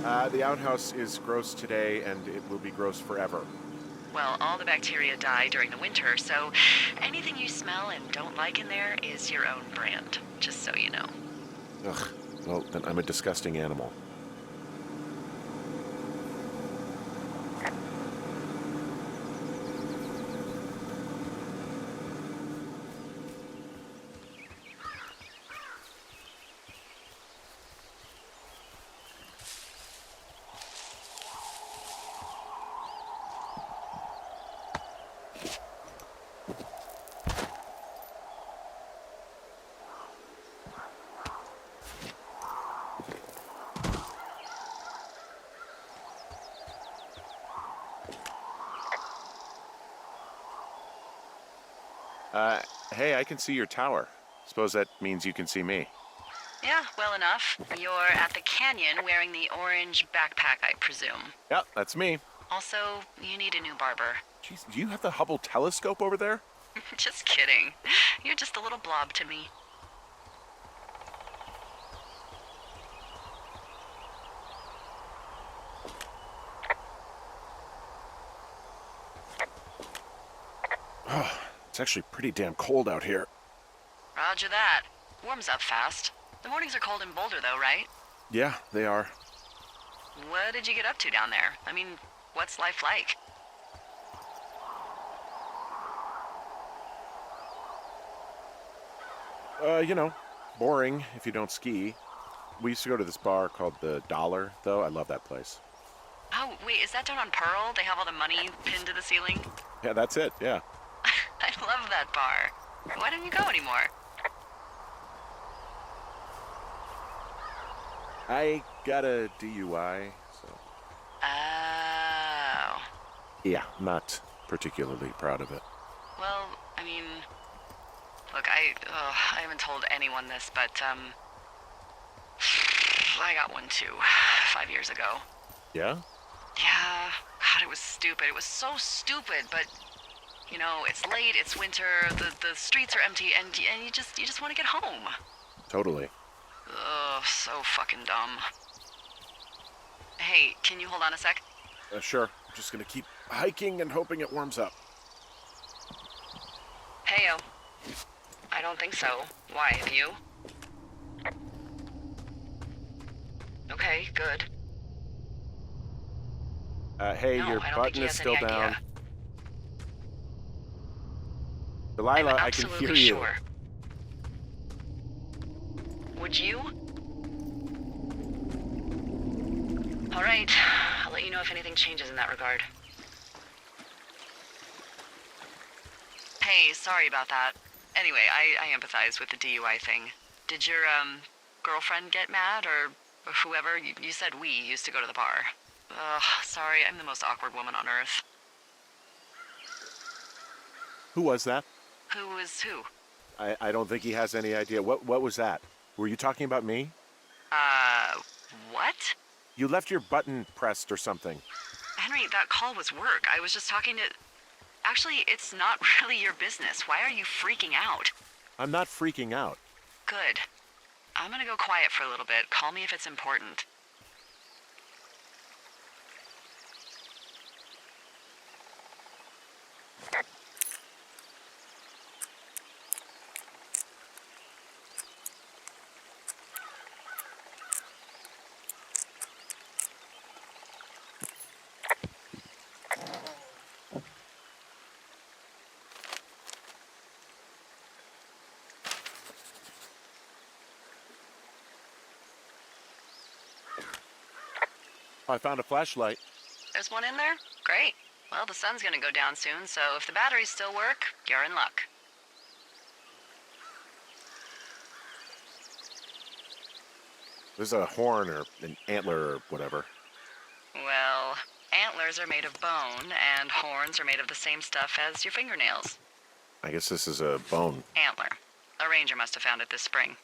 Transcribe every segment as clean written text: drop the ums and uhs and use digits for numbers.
The outhouse is gross today, and it will be gross forever. Well, all the bacteria die during the winter, so anything you smell and don't like in there is your own brand, just so you know. Ugh. Well, then I'm a disgusting animal. Hey, I can see your tower. Suppose that means you can see me. Yeah, well enough. You're at the canyon wearing the orange backpack, I presume. Yeah, that's me. Also, you need a new barber. Jeez, do you have the Hubble telescope over there? Just kidding. You're just a little blob to me. Oh, it's actually pretty damn cold out here. Roger that. Warms up fast. The mornings are cold in Boulder, though, right? Yeah, they are. What did you get up to down there? I mean, what's life like? Boring if you don't ski. We used to go to this bar called the Dollar, though. I love that place. Oh, wait, is that down on Pearl? They have all the money pinned to the ceiling? Yeah, that's it, yeah. I love that bar. Why don't you go anymore? I got a DUI, so... Oh. Yeah, not particularly proud of it. Well, I mean... Look, I haven't told anyone this, but, I got one too, 5 years ago. Yeah? Yeah, God, it was stupid. It was so stupid, but, it's late, it's winter, the streets are empty, and you just want to get home. Totally. Ugh, so fucking dumb. Hey, can you hold on a sec? Sure. I'm just gonna keep hiking and hoping it warms up. Heyo. I don't think so. Why, have you? Okay, good. Hey, No, your I don't think button he is has still any down. idea. Delilah, I'm I can hear absolutely you. sure. Would you? All right. I'll let you know if anything changes in that regard. Hey, sorry about that. Anyway, I empathize with the DUI thing. Did your, girlfriend get mad, or whoever? You said we used to go to the bar. Ugh, sorry, I'm the most awkward woman on earth. Who was that? Who was who? I don't think he has any idea. What was that? Were you talking about me? What? You left your button pressed or something. Henry, that call was work. I was just talking to... Actually, it's not really your business. Why are you freaking out? I'm not freaking out. Good. I'm gonna go quiet for a little bit. Call me if it's important. I found a flashlight. There's one in there? Great. Well, the sun's gonna go down soon, so if the batteries still work, you're in luck. There's a horn or an antler or whatever. Well, antlers are made of bone, and horns are made of the same stuff as your fingernails. I guess this is a bone. Antler. A ranger must have found it this spring.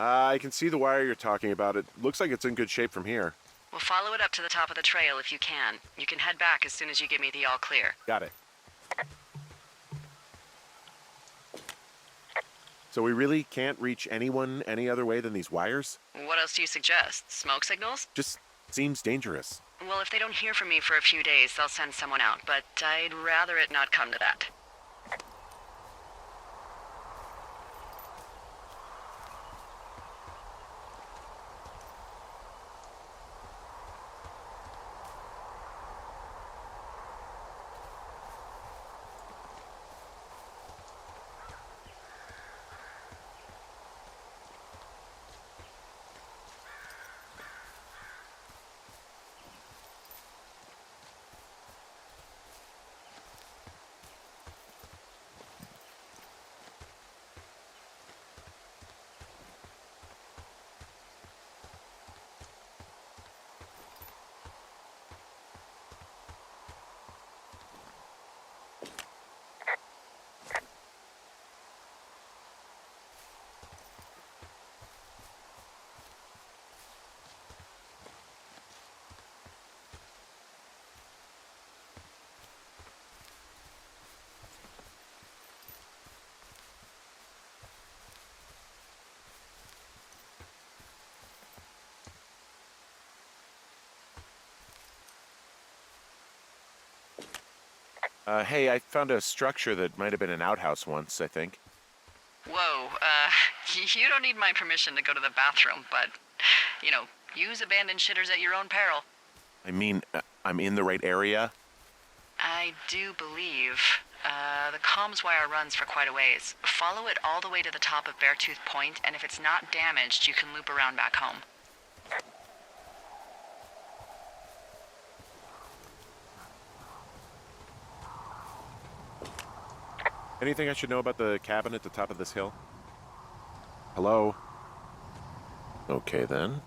I can see the wire you're talking about. It looks like it's in good shape from here. We'll follow it up to the top of the trail if you can. You can head back as soon as you give me the all clear. Got it. So we really can't reach anyone any other way than these wires? What else do you suggest? Smoke signals? Just seems dangerous. Well, if they don't hear from me for a few days, they'll send someone out, but I'd rather it not come to that. Hey, I found a structure that might have been an outhouse once, I think. Whoa, you don't need my permission to go to the bathroom, but, use abandoned shitters at your own peril. I mean, I'm in the right area? I do believe. The comms wire runs for quite a ways. Follow it all the way to the top of Beartooth Point, and if it's not damaged, you can loop around back home. Anything I should know about the cabin at the top of this hill? Hello? Okay, then.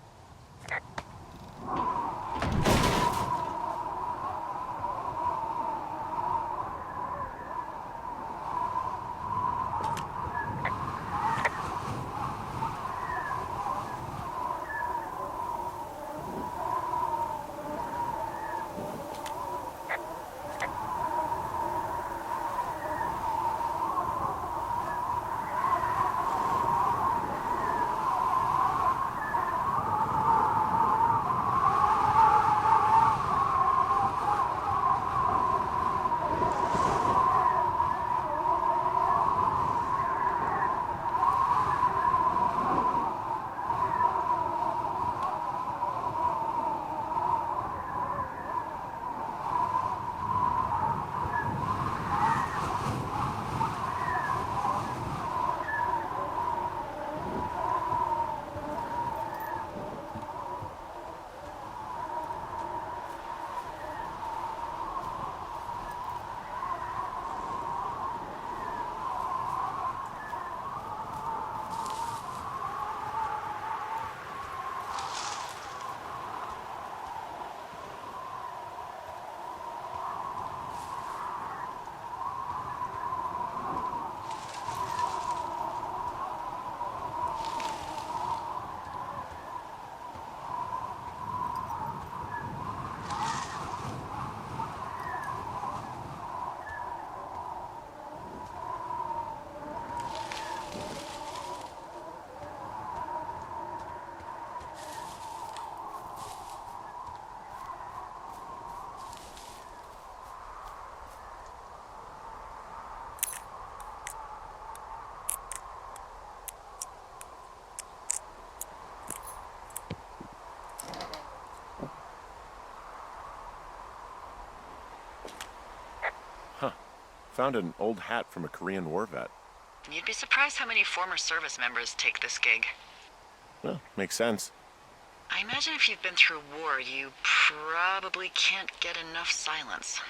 Found an old hat from a Korean War vet. You'd be surprised how many former service members take this gig. Well, makes sense. I imagine if you've been through war, you probably can't get enough silence.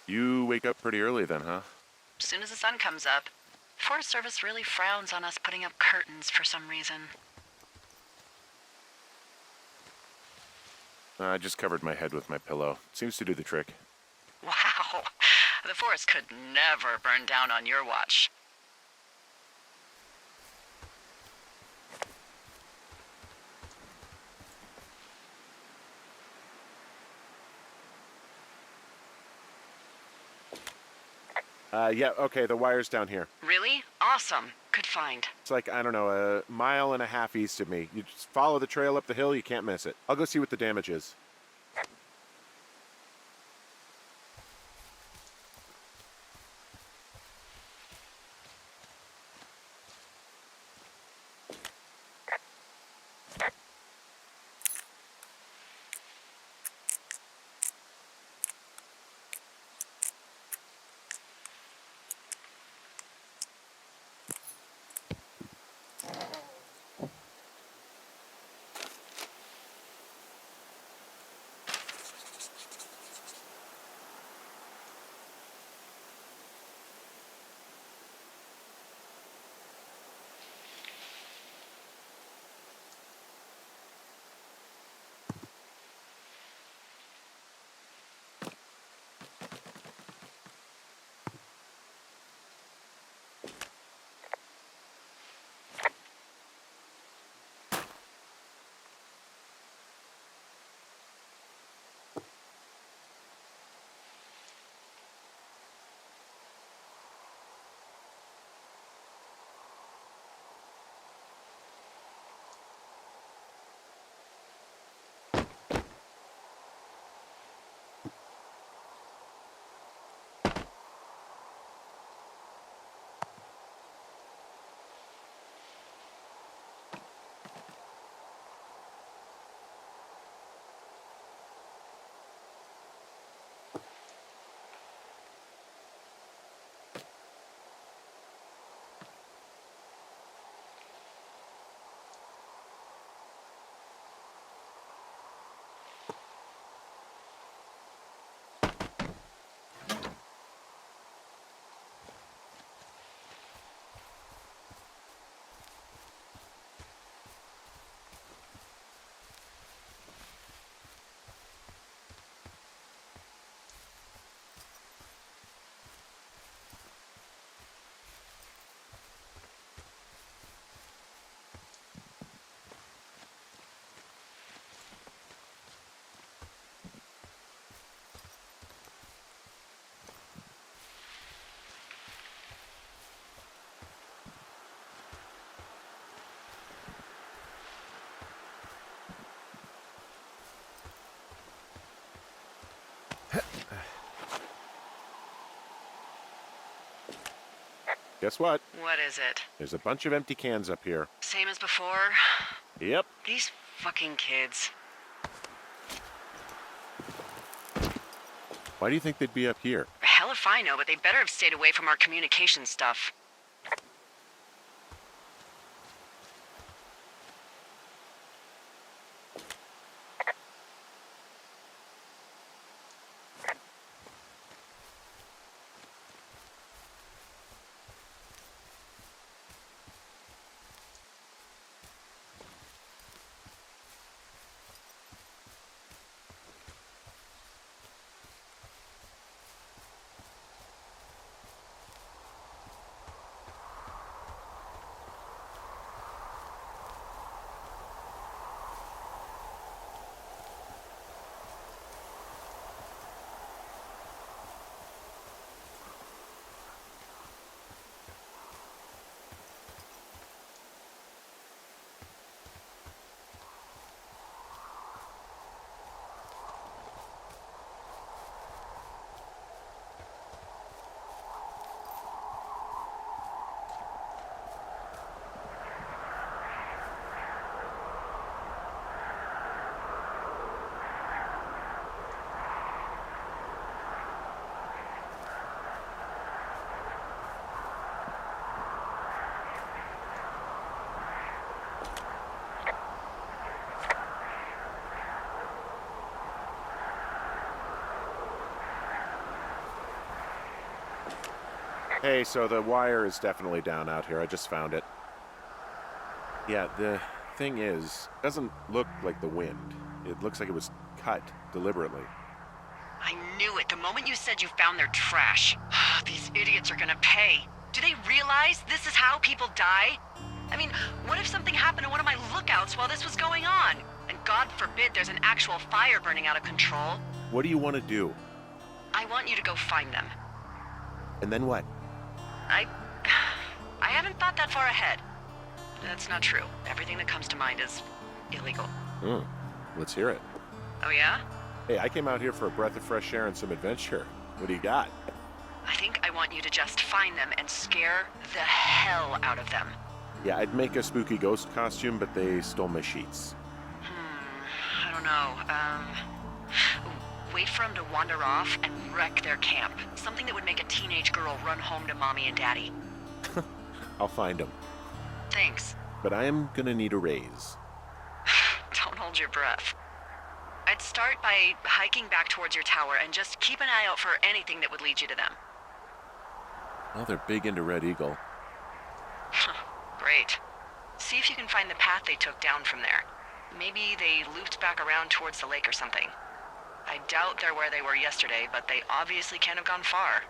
You wake up pretty early then, huh? As soon as the sun comes up. The Forest Service really frowns on us putting up curtains for some reason. I just covered my head with my pillow. Seems to do the trick. Wow. The forest could never burn down on your watch. Yeah, okay, the wire's down here. Really? Awesome. Good find. It's like, I don't know, 1.5 miles east of me. You just follow the trail up the hill, you can't miss it. I'll go see what the damage is. Guess what? What is it? There's a bunch of empty cans up here. Same as before? Yep. These fucking kids. Why do you think they'd be up here? Hell if I know, but they better have stayed away from our communication stuff. Hey, so the wire is definitely down out here. I just found it. Yeah, the thing is, it doesn't look like the wind. It looks like it was cut deliberately. I knew it the moment you said you found their trash. These idiots are gonna pay. Do they realize this is how people die? I mean, what if something happened to one of my lookouts while this was going on? And God forbid there's an actual fire burning out of control. What do you want to do? I want you to go find them. And then what? I haven't thought that far ahead. That's not true. Everything that comes to mind is illegal. Let's hear it. Oh yeah? Hey, I came out here for a breath of fresh air and some adventure. What do you got? I think I want you to just find them and scare the hell out of them. Yeah, I'd make a spooky ghost costume, but they stole my sheets. I don't know. Wait for them to wander off and wreck their camp. Something that would make a teenage girl run home to mommy and daddy. I'll find them. Thanks. But I am gonna need a raise. Don't hold your breath. I'd start by hiking back towards your tower and just keep an eye out for anything that would lead you to them. Well, they're big into Red Eagle. Great. See if you can find the path they took down from there. Maybe they looped back around towards the lake or something. I doubt they're where they were yesterday, but they obviously can't have gone far.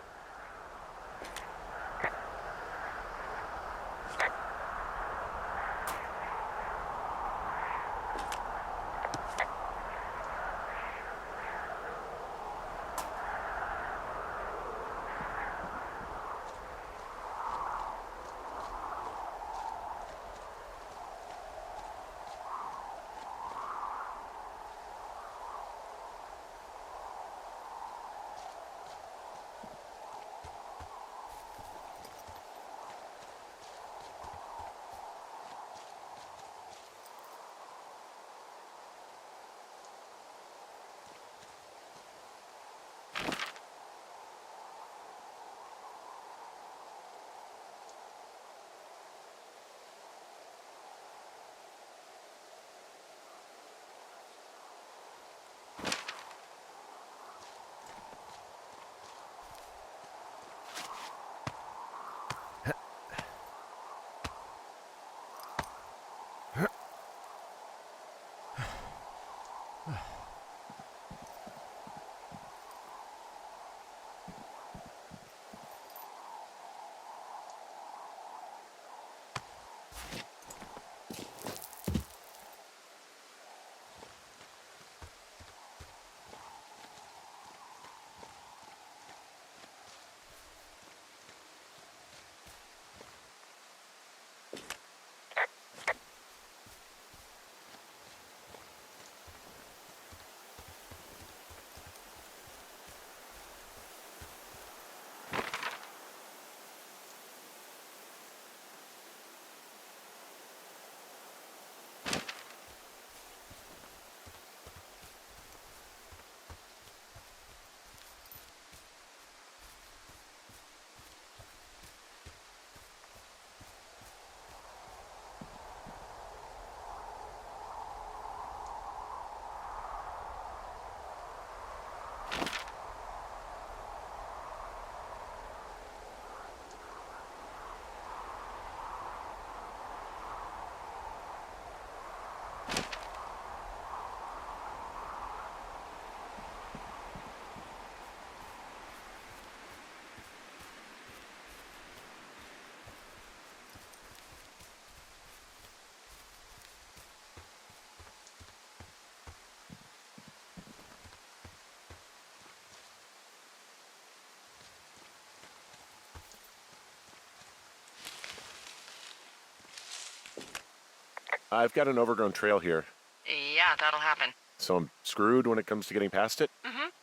I've got an overgrown trail here, Yeah, that'll happen. so I'm screwed when it comes to getting past it?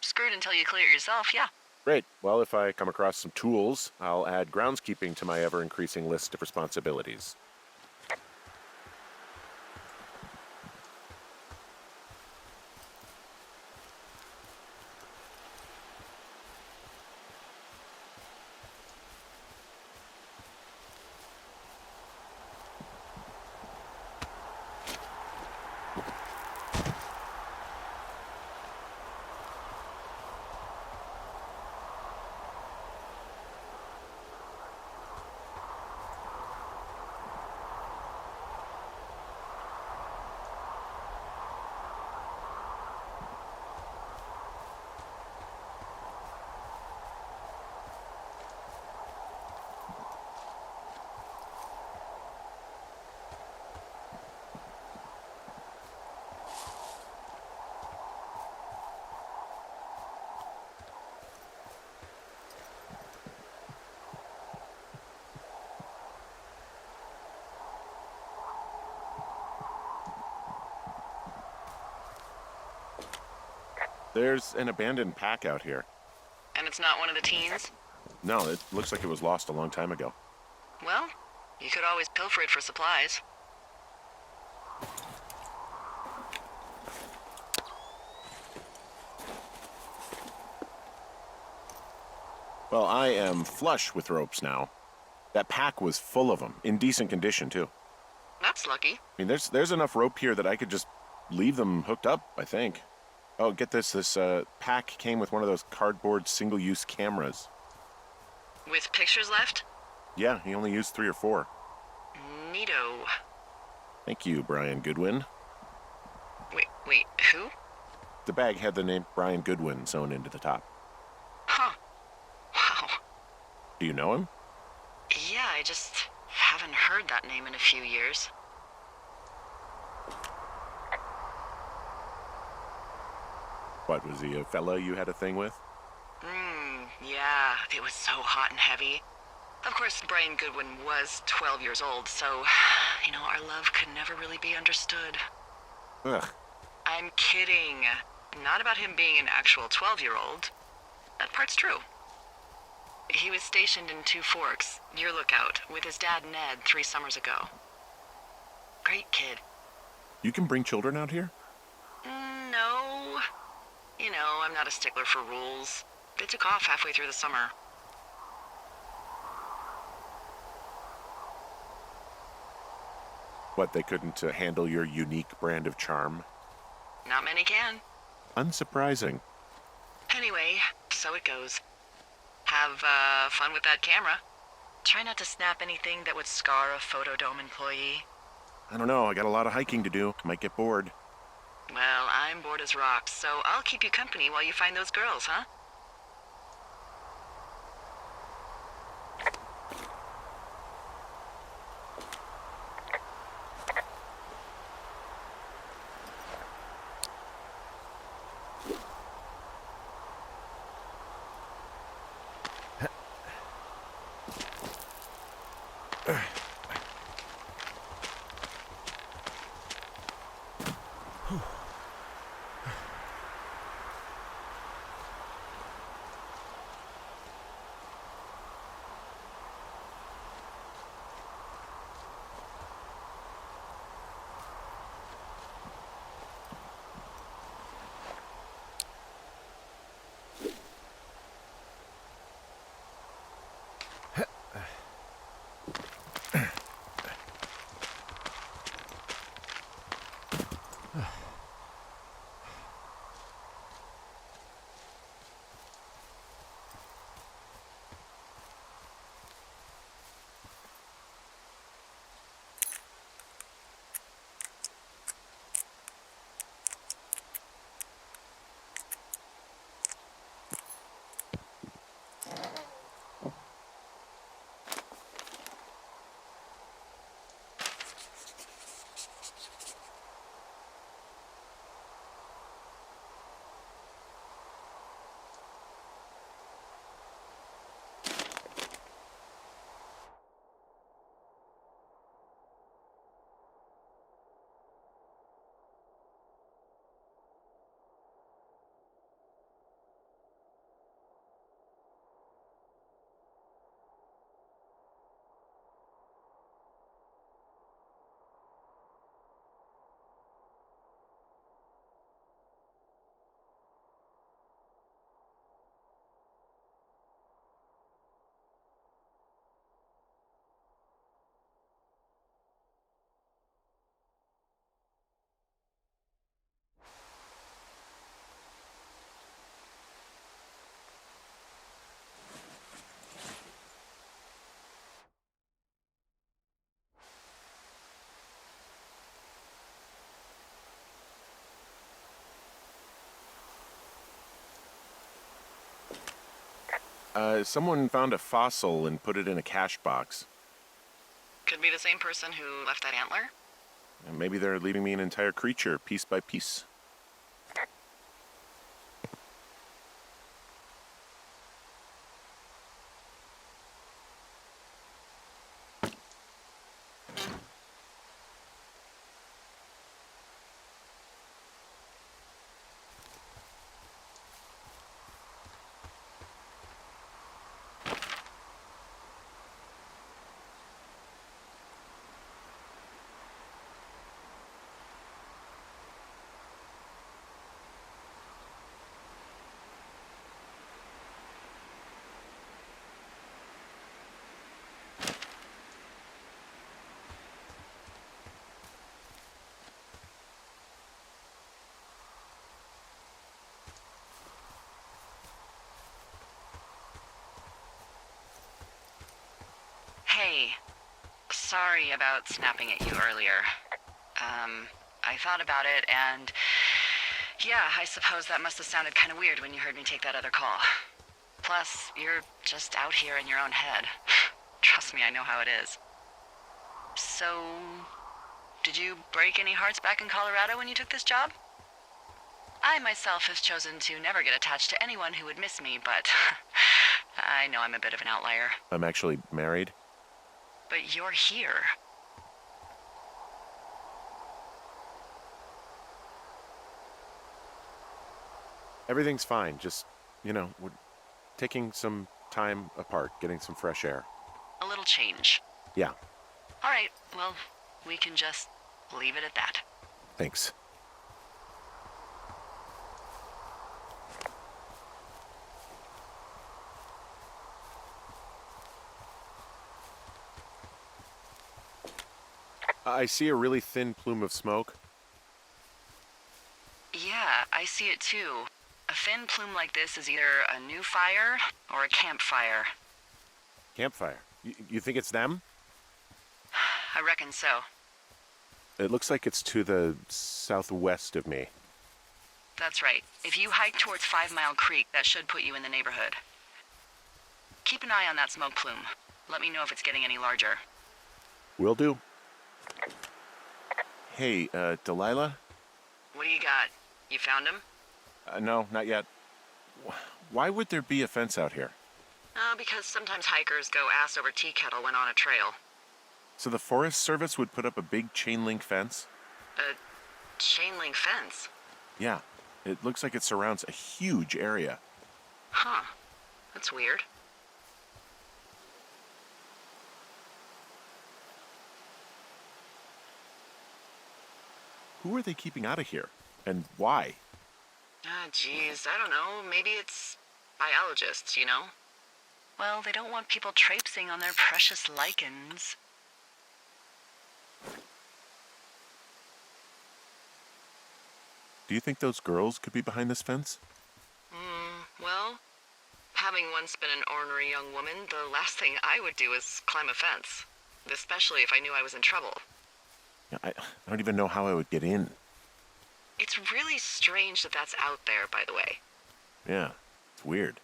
Screwed until you clear it yourself, yeah. Great. Well, if I come across some tools, I'll add groundskeeping to my ever-increasing list of responsibilities. There's an abandoned pack out here. And it's not one of the teens? No, it looks like it was lost a long time ago. Well, you could always pilfer it for supplies. Well, I am flush with ropes now. That pack was full of them, in decent condition, too. That's lucky. I mean, there's enough rope here that I could just leave them hooked up, I think. Oh, get this. This pack came with one of those cardboard single-use cameras. With pictures left? Yeah, he only used 3 or 4. Neato. Thank you, Brian Goodwin. Wait, who? The bag had the name Brian Goodwin sewn into the top. Huh. Wow. Do you know him? Yeah, I just haven't heard that name in a few years. What, was he a fella you had a thing with? Yeah, it was so hot and heavy. Of course, Brian Goodwin was 12 years old, so, our love could never really be understood. Ugh. I'm kidding. Not about him being an actual 12-year-old. That part's true. He was stationed in Two Forks, your lookout, with his dad Ned 3 summers ago. Great kid. You can bring children out here? No. I'm not a stickler for rules. They took off halfway through the summer. What, they couldn't handle your unique brand of charm? Not many can. Unsurprising. Anyway, so it goes. Have fun with that camera. Try not to snap anything that would scar a Photodome employee. I don't know, I got a lot of hiking to do. Might get bored. Well, I'm bored as rocks, so I'll keep you company while you find those girls, huh? Someone found a fossil and put it in a cache box. Could be the same person who left that antler. And maybe they're leaving me an entire creature, piece by piece. Hey, sorry about snapping at you earlier. I thought about it, and yeah, I suppose that must have sounded kind of weird when you heard me take that other call. Plus, you're just out here in your own head. Trust me, I know how it is. So, did you break any hearts back in Colorado when you took this job? I myself have chosen to never get attached to anyone who would miss me, but I know I'm a bit of an outlier. I'm actually married. But you're here. Everything's fine. Just, we're taking some time apart, getting some fresh air. A little change. Yeah, All right, well, we can just leave it at that. thanks. I see a really thin plume of smoke. Yeah, I see it too. A thin plume like this is either a new fire or a campfire. Campfire. You think it's them? I reckon so. It looks like it's to the southwest of me. That's right. If you hike towards 5 Mile Creek, that should put you in the neighborhood. Keep an eye on that smoke plume. Let me know if it's getting any larger. Will do. Hey, Delilah? What do you got? You found him? No, not yet. Why would there be a fence out here? Because sometimes hikers go ass over tea kettle when on a trail. So the Forest Service would put up a big chain link fence? A chain link fence? Yeah. It looks like it surrounds a huge area. Huh. That's weird. Who are they keeping out of here? And why? Geez, I don't know. Maybe it's biologists, you know? Well, they don't want people traipsing on their precious lichens. Do you think those girls could be behind this fence? Well, having once been an ornery young woman, the last thing I would do is climb a fence. Especially if I knew I was in trouble. Yeah, I don't even know how I would get in. It's really strange that that's out there, by the way. Yeah, it's weird.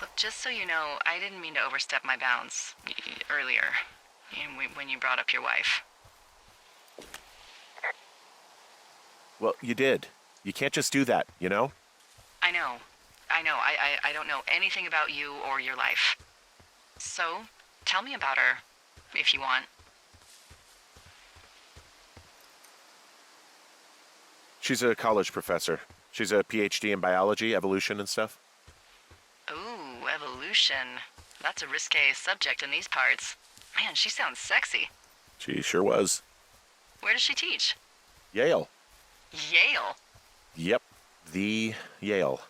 Look, just so you know, I didn't mean to overstep my bounds earlier, when you brought up your wife. Well, you did. You can't just do that, you know? I know. I don't know anything about you or your life. So, tell me about her, if you want. She's a college professor. She's a PhD in biology, evolution, and stuff. Ooh, evolution. That's a risque subject in these parts. Man, she sounds sexy. She sure was. Where does she teach? Yale. Yale? Yep, the Yale.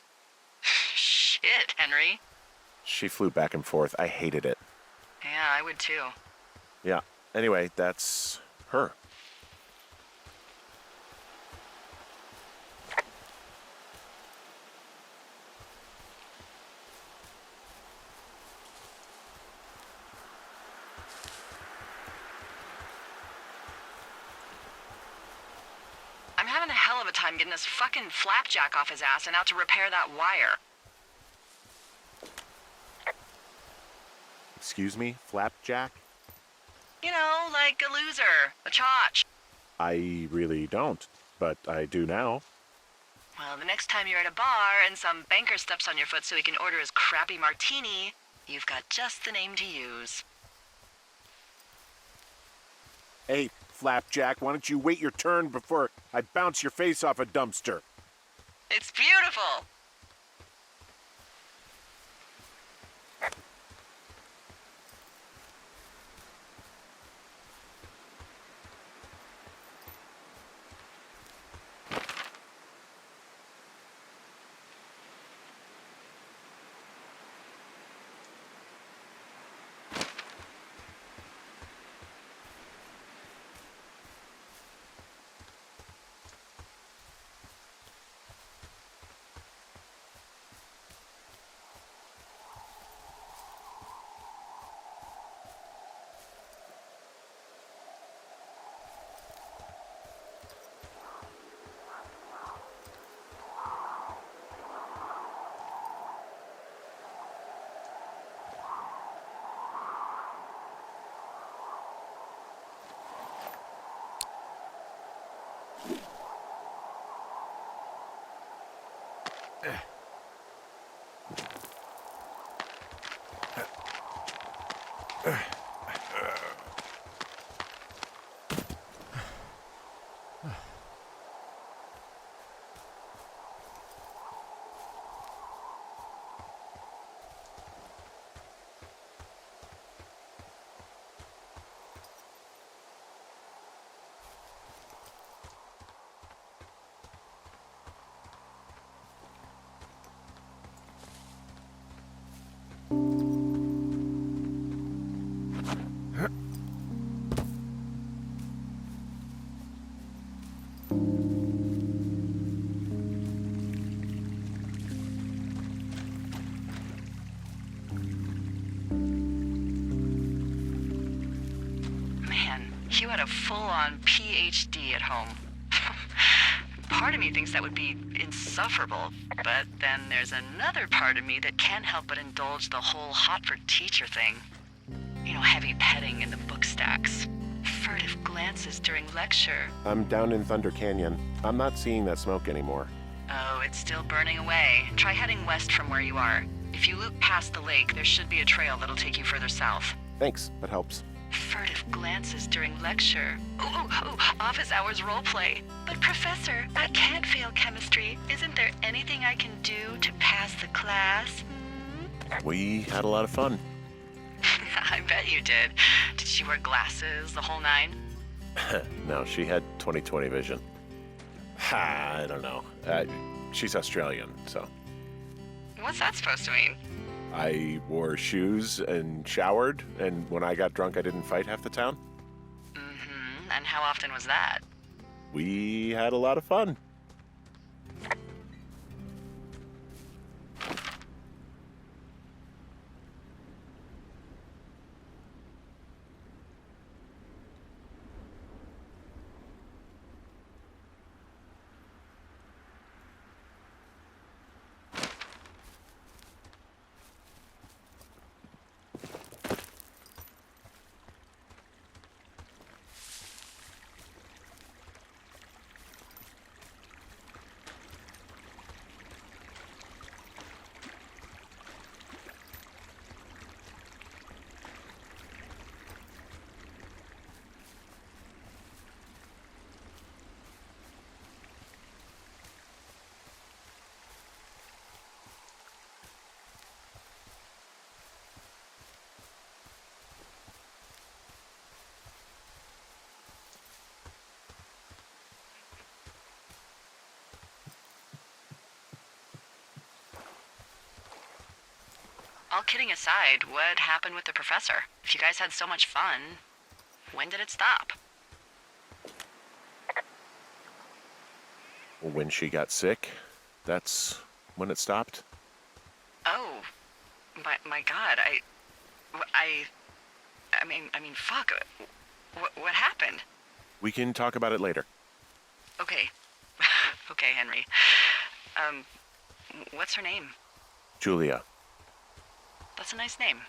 Shit, Henry. She flew back and forth. I hated it. Yeah, I would too. Yeah, Anyway, that's her. I'm having a hell of a time getting this fucking flapjack off his ass and out to repair that wire. Excuse me, Flapjack? You know, like a loser, a chotch. I really don't, but I do now. Well, the next time you're at a bar and some banker steps on your foot so he can order his crappy martini, you've got just the name to use. Hey, Flapjack, why don't you wait your turn before I bounce your face off a dumpster? It's beautiful! You had a full-on PhD at home. Part of me thinks that would be insufferable, but then there's another part of me that can't help but indulge the whole hot-for-teacher thing. You know, heavy petting in the book stacks. Furtive glances during lecture. I'm down in Thunder Canyon. I'm not seeing that smoke anymore. Oh, it's still burning away. Try heading west from where you are. If you loop past the lake, there should be a trail that'll take you further south. Thanks, that helps. Furtive glances during lecture. Ooh, office hours roleplay. But Professor, I can't fail chemistry. Isn't there anything I can do to pass the class? We had a lot of fun. I bet you did. Did she wear glasses, the whole nine? No, she had 20/20 vision. I don't know. She's Australian, so. What's that supposed to mean? I wore shoes and showered, and when I got drunk, I didn't fight half the town. Mm-hmm. And how often was that? We had a lot of fun. All kidding aside, what happened with the professor? If you guys had so much fun. When did it stop? When she got sick, that's when it stopped. Oh, my God, I mean, fuck. What happened? We can talk about it later. Okay. Okay, Henry. What's her name? Julia. That's a nice name.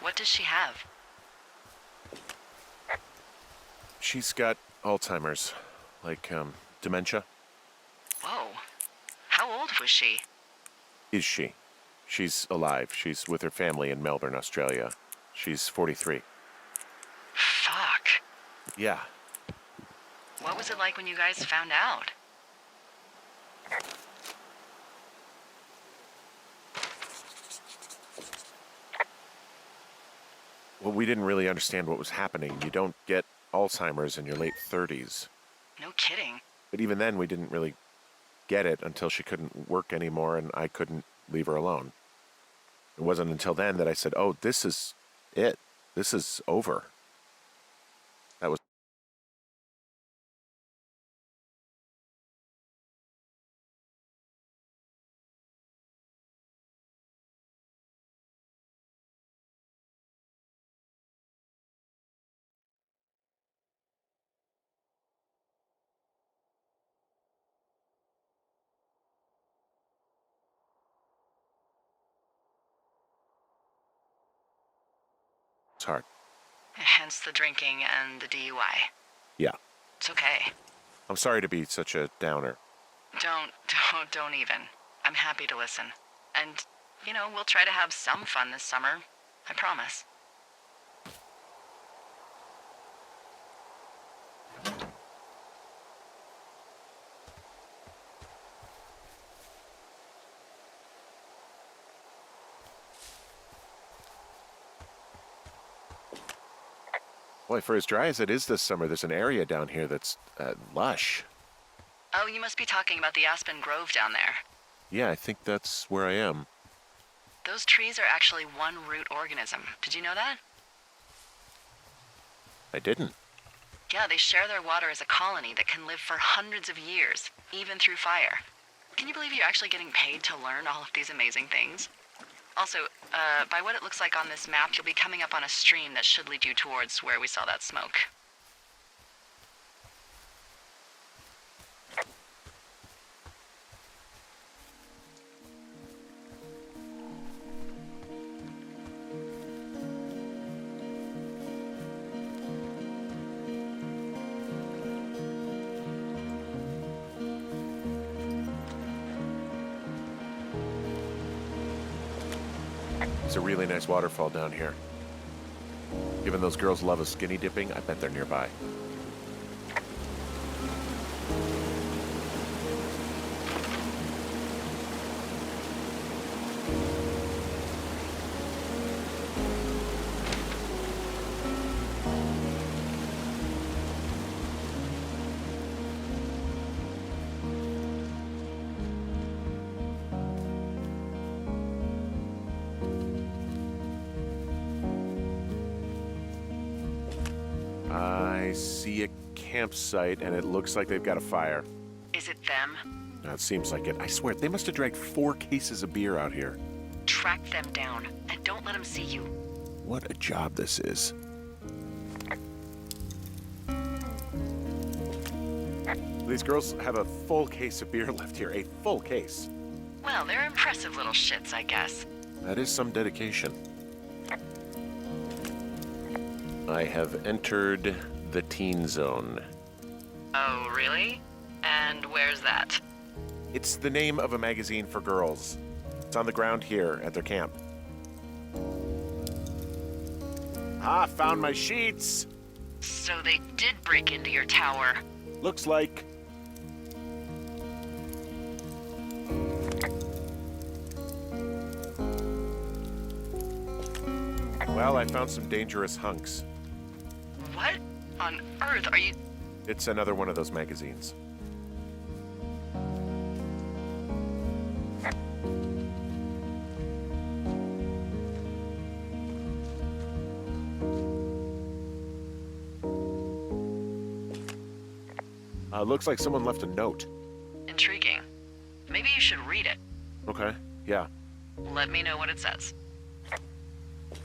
What does she have? She's got Alzheimer's, like, dementia. Whoa. How old was she? Is she? She's alive. She's with her family in Melbourne, Australia. She's 43. Fuck. Yeah. What was it like when you guys found out? Well, we didn't really understand what was happening. You don't get Alzheimer's in your late 30s. No kidding. But even then, we didn't really get it until she couldn't work anymore and I couldn't leave her alone. It wasn't until then that I said, oh, this is it. This is over. That was... It's hard. Hence the drinking and the DUI. Yeah. It's okay. I'm sorry to be such a downer. Don't even. I'm happy to listen. And, you know, we'll try to have some fun this summer. I promise. Boy, for as dry as it is this summer, there's an area down here that's lush. Oh, you must be talking about the Aspen Grove down there. Yeah, I think that's where I am. Those trees are actually one root organism. Did you know that? I didn't. Yeah, they share their water as a colony that can live for hundreds of years, even through fire. Can you believe you're actually getting paid to learn all of these amazing things? Also, by what it looks like on this map, you'll be coming up on a stream that should lead you towards where we saw that smoke. There's a really nice waterfall down here. Given those girls love a skinny dipping, I bet they're nearby. I see a campsite, and it looks like they've got a fire. Is it them? It seems like it. I swear, they must have dragged 4 cases of beer out here. Track them down, and don't let them see you. What a job this is. These girls have a full case of beer left here. A full case. Well, they're impressive little shits, I guess. That is some dedication. I have entered the teen zone. Oh, really? And where's that? It's the name of a magazine for girls. It's on the ground here at their camp. Ah, found my sheets! So they did break into your tower. Looks like. Well, I found some dangerous hunks. What on earth are you... It's another one of those magazines. Looks like someone left a note. Intriguing. Maybe you should read it. Okay, yeah. Let me know what it says.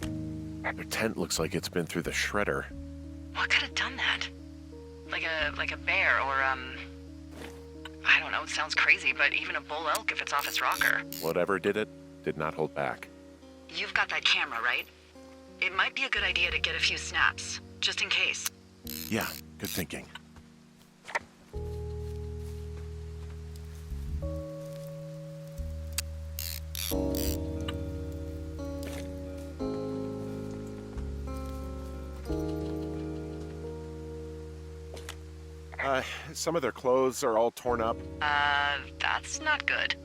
Their tent looks like it's been through the shredder. What could have done that? Like a bear or, I don't know, it sounds crazy, but even a bull elk if it's off its rocker. Whatever did it, did not hold back. You've got that camera, right? It might be a good idea to get a few snaps, just in case. Yeah, good thinking. Some of their clothes are all torn up. That's not good.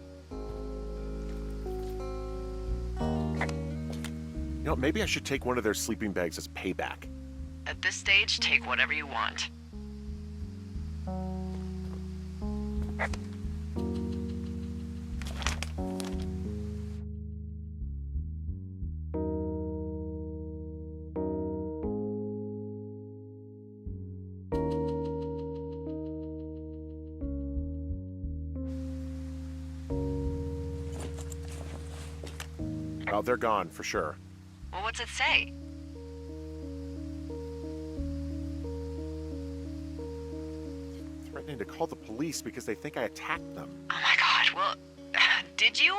You know, maybe I should take one of their sleeping bags as payback. At this stage, take whatever you want. Well, they're gone, for sure. Well, what's it say? Threatening to call the police because they think I attacked them. Oh my god, well, did you?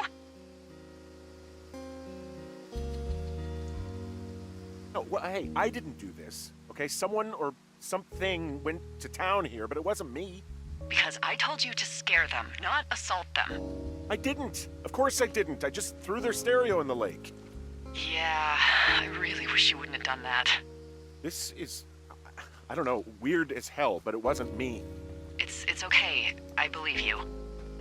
No, well, hey, I didn't do this, okay? Someone or something went to town here, but it wasn't me. Because I told you to scare them, not assault them. I didn't. Of course I didn't. I just threw their stereo in the lake. Yeah, I really wish you wouldn't have done that. This is, I don't know, weird as hell, but it wasn't me. It's okay. I believe you.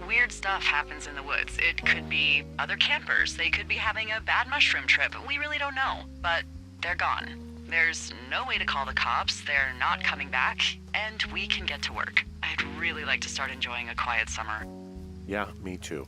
Weird stuff happens in the woods. It could be other campers. They could be having a bad mushroom trip. We really don't know. But they're gone. There's no way to call the cops, they're not coming back, and we can get to work. I'd really like to start enjoying a quiet summer. Yeah, me too.